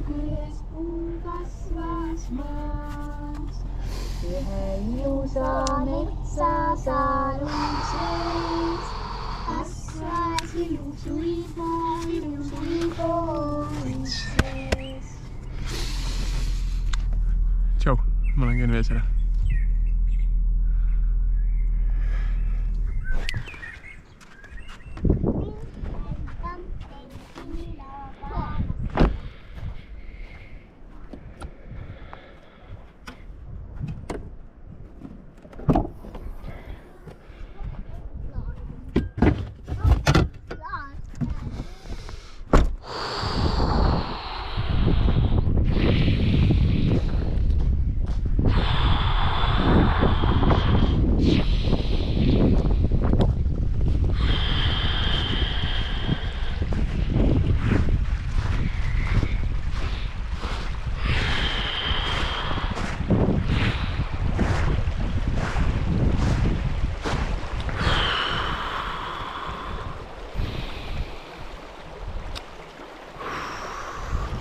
küljes puu kasvas maas. Ühe ilusa metsasaalu sees kasvas ilus uibo sees. Tšau, ma olen Ken Veesere.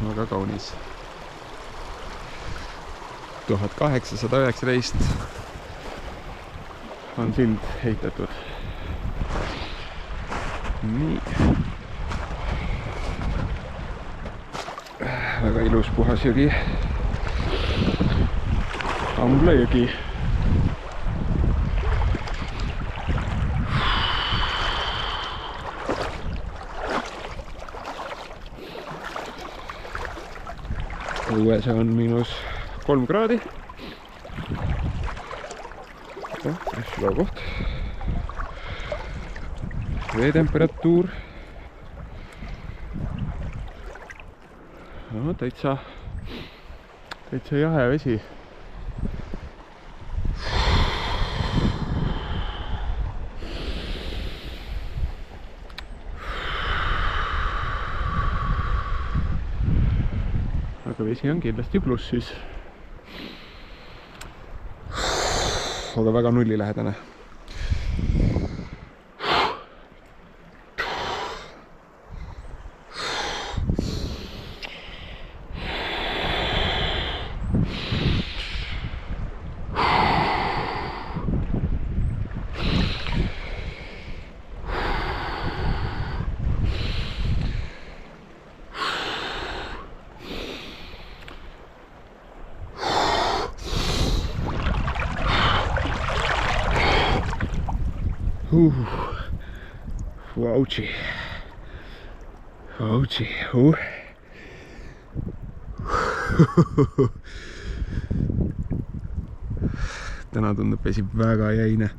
Väga kaunis. 1819 on sild ehitatud. Nii. Väga ilus puhas jõgi. Ambla jõgi. Õues on -3 kraadi. Hästi laua koht. Veetemperatuur. No, täitsa jahe vesi. Aga vesi on kindlasti plussis. Aga väga nullilähedane. Vauči. Täna tundub vesi väga jäine.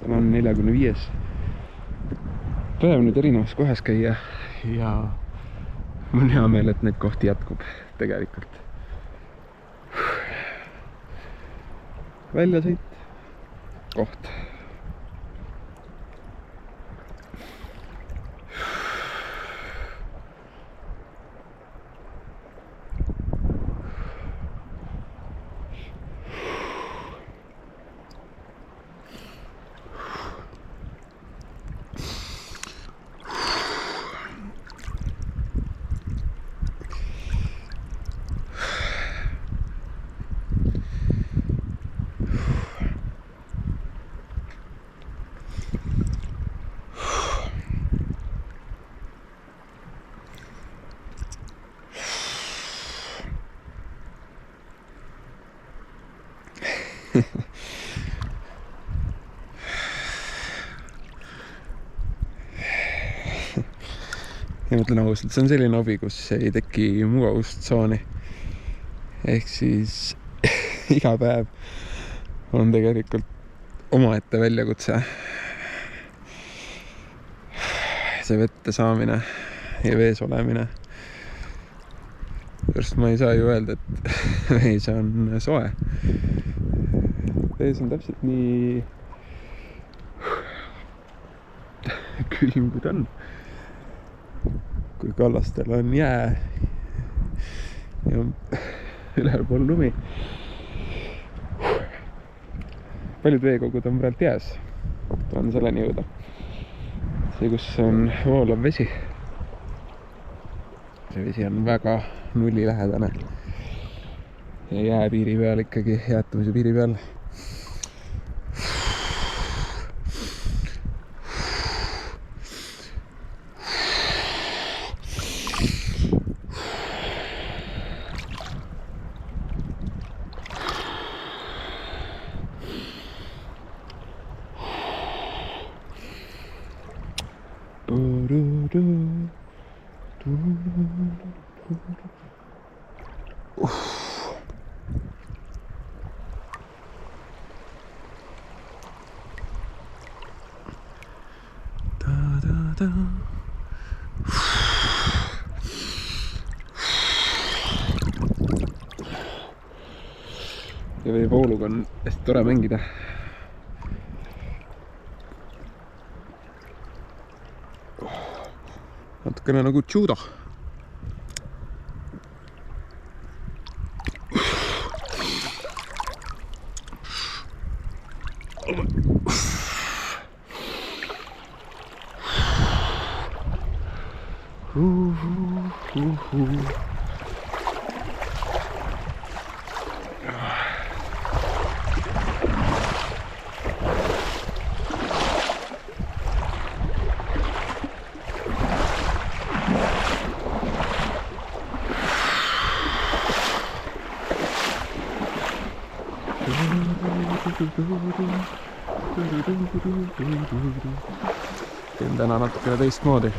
Täna on 45. päev nüüd erinevas kohas käia ja mul on hea meel, et neid kohti jätkub tegelikult. Väljasõit, koht. Ja mõtlen ausalt, see on selline hobi, kus ei teki mugavustsooni. Ehk siis iga päev on tegelikult omaette väljakutse. see vette saamine ja vees olemine. Sest ma ei saa ju öelda, et vees on soe. Vees on täpselt nii külm, kui ta on. Kui kallastel on jää ja ülepool lumi. Paljud veekogud on praegu jääs. Tahan selleni jõuda. See, kus on voolav vesi. See vesi on väga nullilähedane. Ja jää piiri peal ikkagi, jäätumise piiri peal. Ja veevooluga on hästi tore mängida. Natukene nagu judo. Teen täna natukene teistmoodi.